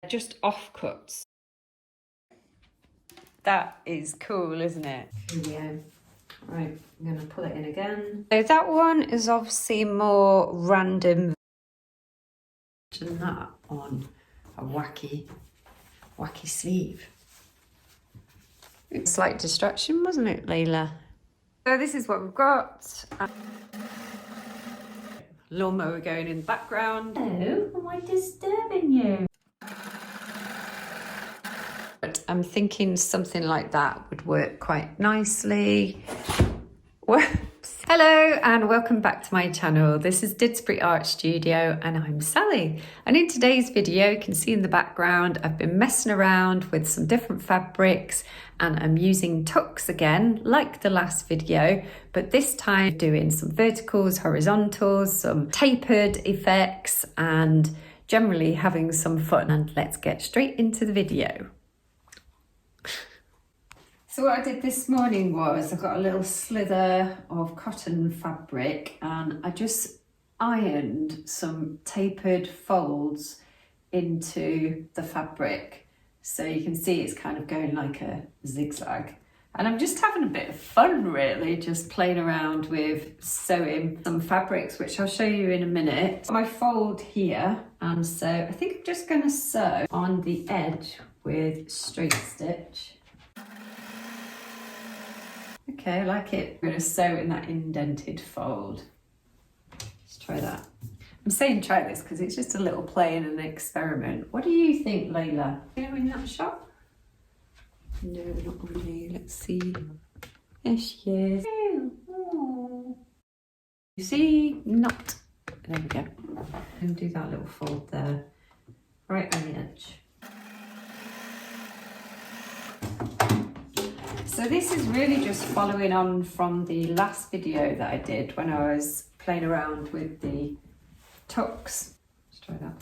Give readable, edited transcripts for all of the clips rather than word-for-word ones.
Just offcuts. That is cool, isn't it? Here we go. Right, I'm going to pull it in again. So that one is obviously more random And that on a wacky sleeve. Slight distraction, wasn't it, Layla? So this is what we've got. Lawnmower going in the background. Oh, am I disturbing you? But I'm thinking something like that would work quite nicely. Whoops. Hello and welcome back to my channel. This is Didsbury Art Studio and I'm Sally. And in today's video, you can see in the background, I've been messing around with some different fabrics and I'm using tucks again, like the last video, but this time doing some verticals, horizontals, some tapered effects and generally having some fun. And let's get straight into the video. So what I did this morning was I got a little slither of cotton fabric and I just ironed some tapered folds into the fabric. So you can see it's kind of going like a zigzag. And I'm just having a bit of fun really, just playing around with sewing some fabrics, which I'll show you in a minute. My fold here, and so I think I'm just going to sew on the edge with straight stitch. Okay, I like it. I'm going to sew in that indented fold. Let's try that. I'm saying try this because it's just a little play and an experiment. What do you think, Layla? You know in that shot? No, not really. Let's see. There she is. Oh. You see? Not. There we go. And do that little fold there, right on the edge. So this is really just following on from the last video that I did when I was playing around with the tucks. Let's try that.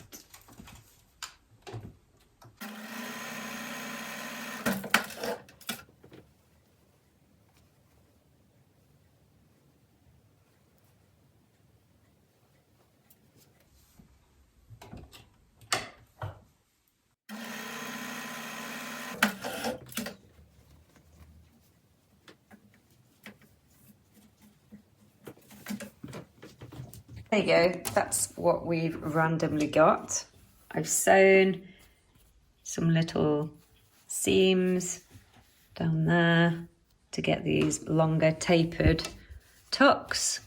There you go, that's what we've randomly got. I've sewn some little seams down there to get these longer tapered tucks.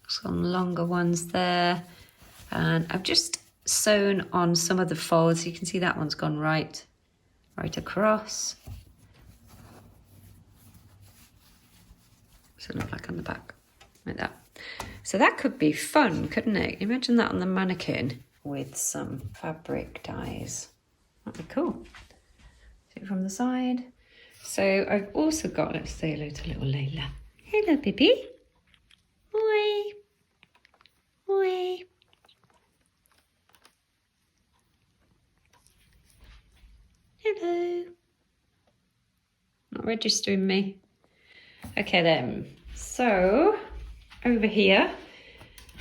Some longer ones there. And I've just sewn on some of the folds. You can see that one's gone right across. So it look like on the back, like that. So that could be fun, couldn't it? Imagine that on the mannequin with some fabric dyes. That'd be cool. See it from the side. So I've also got, let's say hello to little Layla. Hello, baby. Oi. Oi. Hello. Not registering me. Okay then, so over here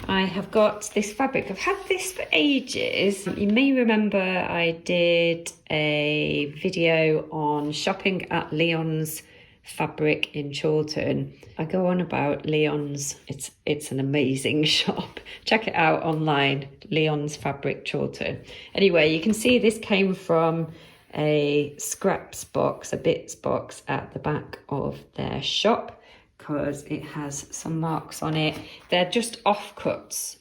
I have got this fabric. I've had this for ages. You may remember I did a video on shopping at Leon's Fabric in Chorlton. I go on about Leon's, it's an amazing shop. Check it out online, Leon's Fabric Chorlton. Anyway, you can see this came from a scraps box, a bits box at the back of their shop because it has some marks on it. They're just offcuts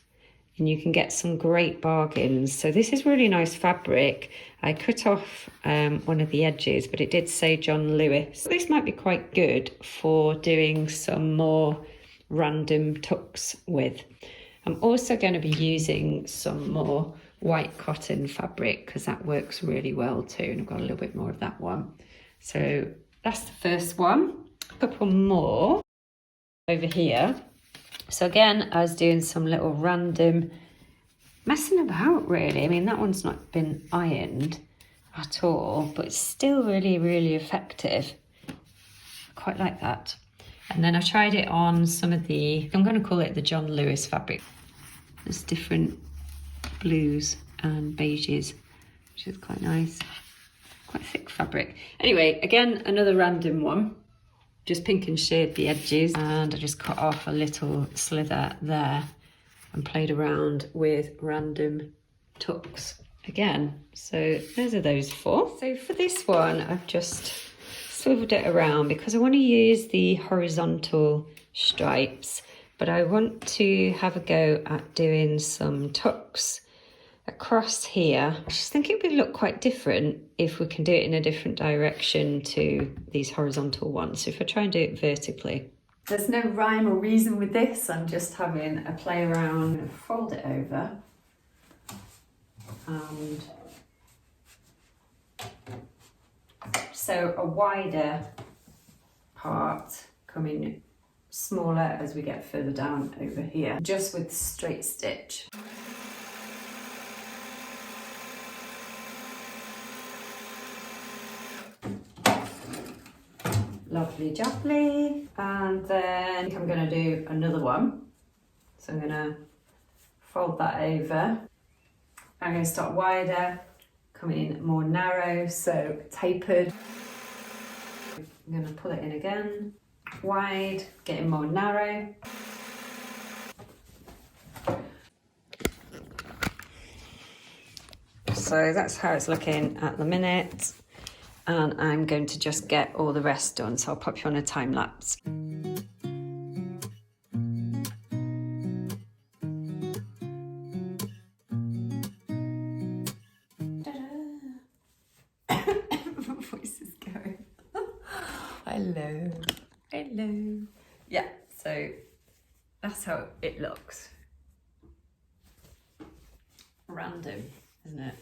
and you can get some great bargains. So this is really nice fabric. I cut off one of the edges, but it did say John Lewis. This might be quite good for doing some more random tucks with. I'm also going to be using some more white cotton fabric because that works really well too, and I've got a little bit more of that one. So that's the first one. A couple more over here. So again, I was doing some little random messing about really. I mean, that one's not been ironed at all, but it's still really, really effective. I quite like that. And then I tried it on some of the, I'm going to call it the John Lewis fabric. There's different blues and beiges, which is quite nice. Quite thick fabric. Anyway, again, another random one. Just pink and shade the edges, and I just cut off a little slither there and played around with random tucks again. So those are those 4. So for this one, I've just swiveled it around because I want to use the horizontal stripes, but I want to have a go at doing some tucks across here. I just think it would look quite different if we can do it in a different direction to these horizontal ones. So if I try and do it vertically. There's no rhyme or reason with this. I'm just having a play around. I'm going to fold it over and so a wider part coming smaller as we get further down over here, just with straight stitch. Lovely jubbly. And then I'm going to do another one. So I'm going to fold that over. I'm going to start wider, coming more narrow, so tapered. I'm going to pull it in again, wide, getting more narrow. So that's how it's looking at the minute. And I'm going to just get all the rest done, so I'll pop you on a time lapse. My voice is going. Hello. Hello. Yeah, so that's how it looks. Random, isn't it?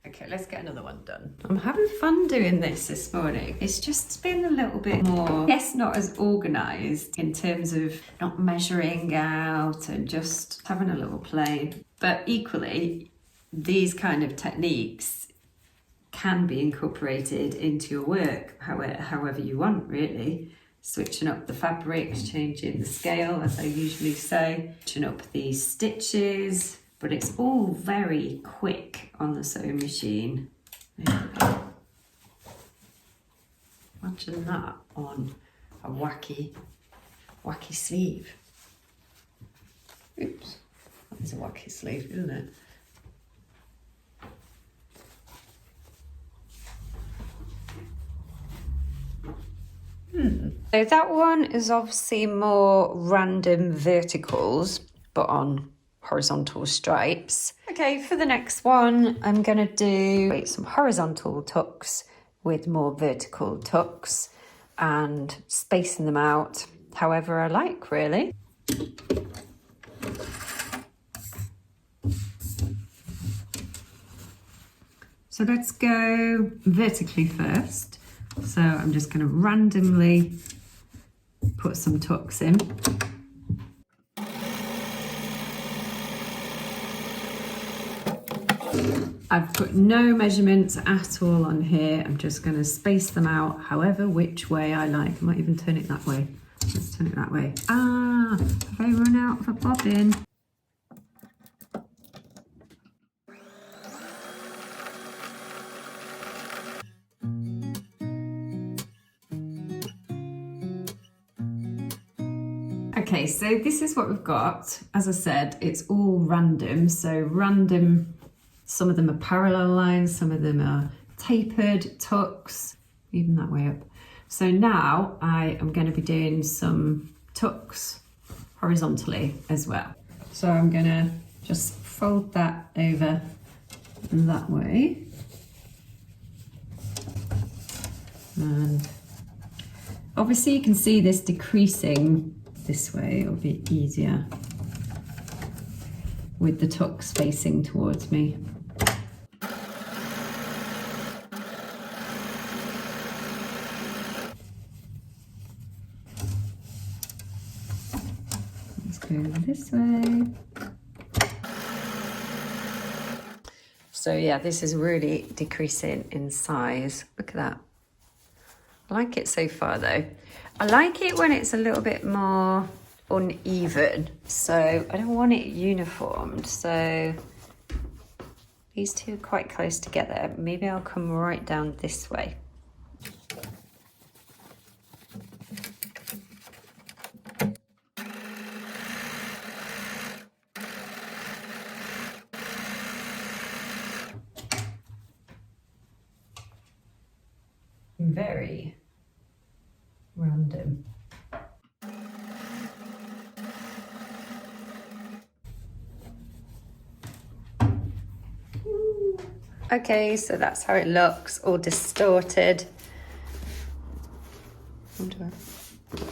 Okay, let's get another one done. I'm having fun doing this morning. It's just been a little bit more, yes, not as organised in terms of not measuring out and just having a little play. But equally, these kind of techniques can be incorporated into your work however you want, really. Switching up the fabric, changing the scale, as I usually say, switching up these stitches. But it's all very quick on the sewing machine. Imagine that on a wacky sleeve. Oops, that's a wacky sleeve, isn't it? So that one is obviously more random verticals, but on horizontal stripes. Okay, for the next one, I'm gonna do some horizontal tucks with more vertical tucks and spacing them out however I like, really. So let's go vertically first. So I'm just gonna randomly put some tucks in. I've put no measurements at all on here. I'm just going to space them out however which way I like. I might even turn it that way. Let's turn it that way. Ah, have I run out of a bobbin? Okay, so this is what we've got. As I said, it's all random. So random. Some of them are parallel lines, some of them are tapered tucks, even that way up. So now I am going to be doing some tucks horizontally as well. So I'm going to just fold that over that way. And obviously you can see this decreasing this way. It'll be easier with the tucks facing towards me. Let's go this way. So yeah, this is really decreasing in size. Look at that. I like it so far though. I like it when it's a little bit more uneven, so I don't want it uniformed. So these two are quite close together. Maybe I'll come right down this way. Very random. Okay, so that's how it looks, all distorted.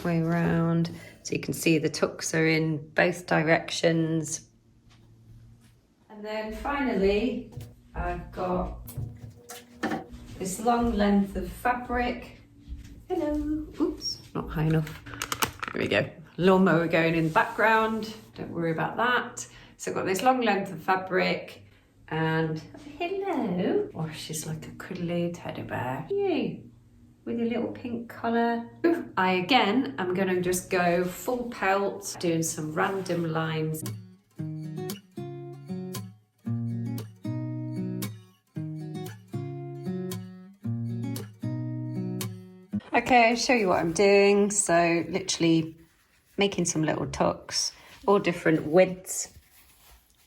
Way around, so you can see the tucks are in both directions. And then finally, I've got this long length of fabric. Hello. Oops, not high enough. There we go. Lawnmower going in the background. Don't worry about that. So I've got this long length of fabric and hello. Oh, she's like a cuddly teddy bear. You, with a little pink collar. I again, I'm gonna just go full pelt, doing some random lines. Okay, I'll show you what I'm doing. So literally making some little tucks, all different widths,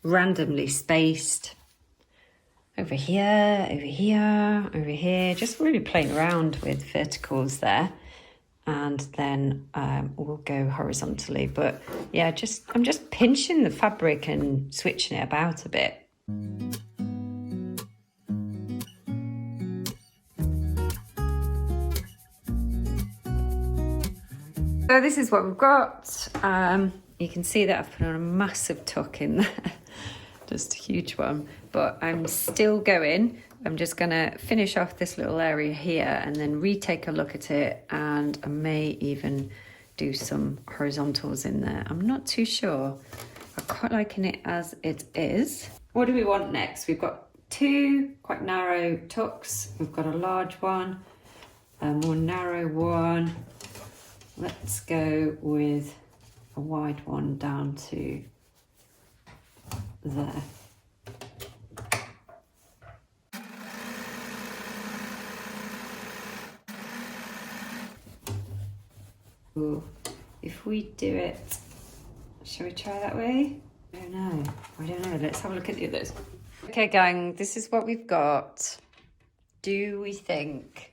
randomly spaced. Over here, over here, over here, just really playing around with verticals there. And then we'll go horizontally. But yeah, I'm just pinching the fabric and switching it about a bit. So this is what we've got. You can see that I've put on a massive tuck in there, just a huge one, but I'm still going. I'm just gonna finish off this little area here and then retake a look at it, and I may even do some horizontals in there. I'm not too sure. I'm quite liking it as it is. What do we want next? We've got two quite narrow tucks. We've got a large one, a more narrow one. Let's go with a wide one down to there. Ooh, if we do it, shall we try that way? I don't know. Let's have a look at the others. Okay, gang, this is what we've got. Do we think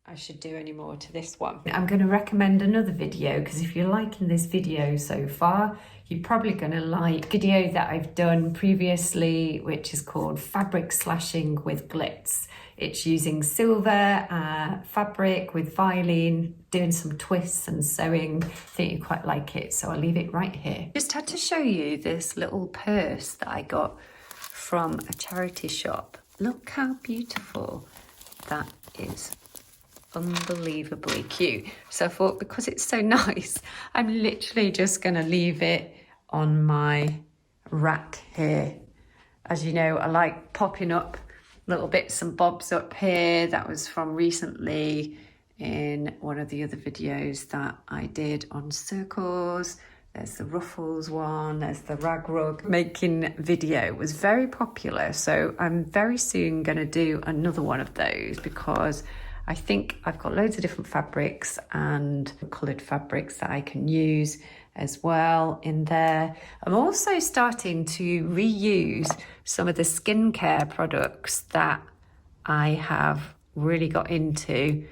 I should do any more to this one? I'm going to recommend another video, because if you're liking this video so far, you're probably going to like a video that I've done previously, which is called Fabric Slashing with Glitz. It's using silver fabric with Vilene, doing some twists and sewing. I think you quite like it, so I'll leave it right here. Just had to show you this little purse that I got from a charity shop. Look how beautiful that is. Unbelievably cute. So I thought, because it's so nice, I'm literally just going to leave it on my rack here. As you know, I like popping up little bits and bobs up here. That was from recently in one of the other videos that I did on circles. There's the ruffles one, there's the rag rug making video. It was very popular, so I'm very soon going to do another one of those, because I think I've got loads of different fabrics and coloured fabrics that I can use as well in there. I'm also starting to reuse some of the skincare products that I have really got into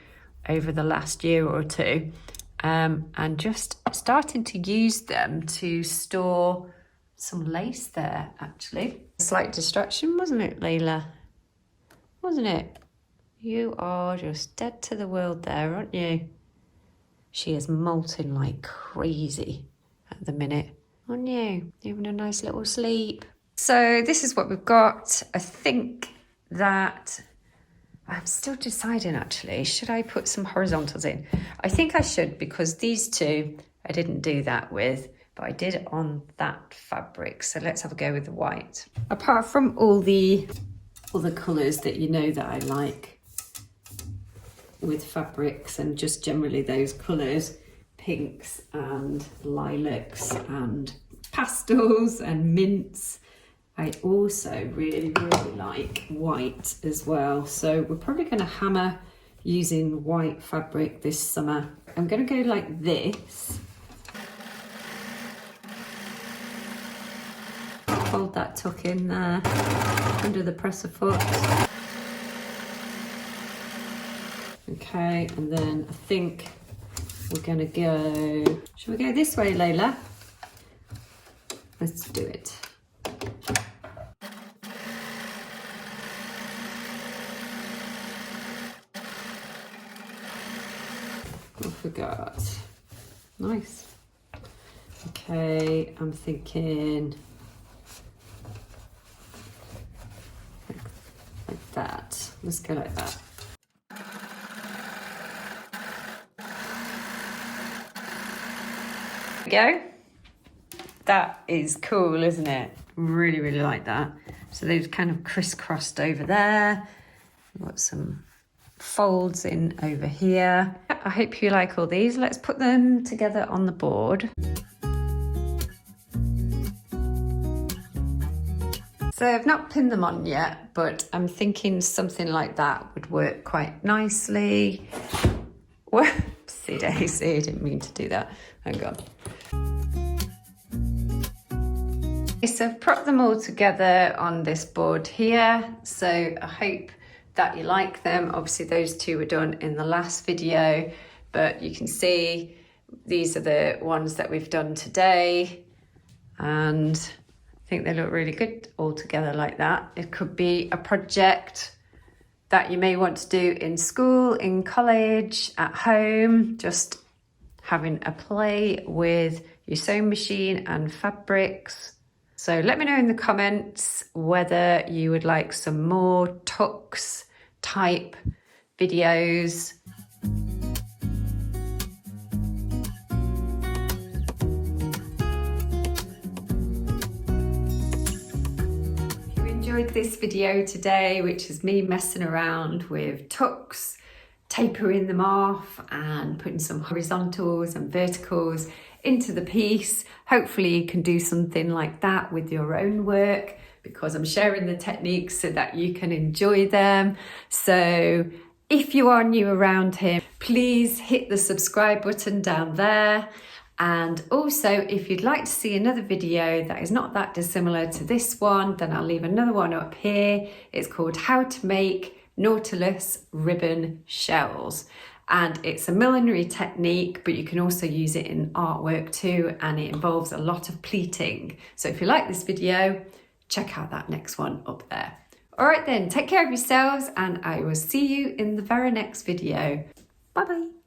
over the last year or two, and just starting to use them to store some lace there, actually. A slight distraction, wasn't it, Layla? Wasn't it? You are just dead to the world there, aren't you? She is molting like crazy at the minute, aren't you? You're having a nice little sleep. So this is what we've got. I think that I'm still deciding, actually. Should I put some horizontals in? I think I should, because these two I didn't do that with, but I did it on that fabric. So let's have a go with the white. Apart from all the colours that you know that I like with fabrics and just generally those colours, pinks and lilacs and pastels and mints. I also really like white as well. So we're probably going to hammer using white fabric this summer. I'm going to go like this. Hold that tuck in there under the presser foot. Okay, and then I think we're gonna go, shall we go this way, Layla? Let's do it. I forgot. Nice. Okay, I'm thinking like that. Let's go like that. Go. That is cool, isn't it? Really like that. So they've kind of crisscrossed over there. We've got some folds in over here. I hope you like all these. Let's put them together on the board. So I've not pinned them on yet, but I'm thinking something like that would work quite nicely. Whoopsie daisy, I didn't mean to do that. Hang on. So I've propped them all together on this board here. So I hope that you like them. Obviously those two were done in the last video, but you can see these are the ones that we've done today. And I think they look really good all together like that. It could be a project that you may want to do in school, in college, at home, just having a play with your sewing machine and fabrics. So let me know in the comments whether you would like some more tucks type videos. If you enjoyed this video today, which is me messing around with tucks, tapering them off and putting some horizontals and verticals into the piece. Hopefully you can do something like that with your own work, because I'm sharing the techniques so that you can enjoy them. So if you are new around here, please hit the subscribe button down there. And also, if you'd like to see another video that is not that dissimilar to this one, then I'll leave another one up here. It's called How to Make Nautilus Ribbon Shells. And it's a millinery technique, but you can also use it in artwork too, and it involves a lot of pleating. So if you like this video, check out that next one up there. All right then, take care of yourselves, and I will see you in the very next video. Bye bye.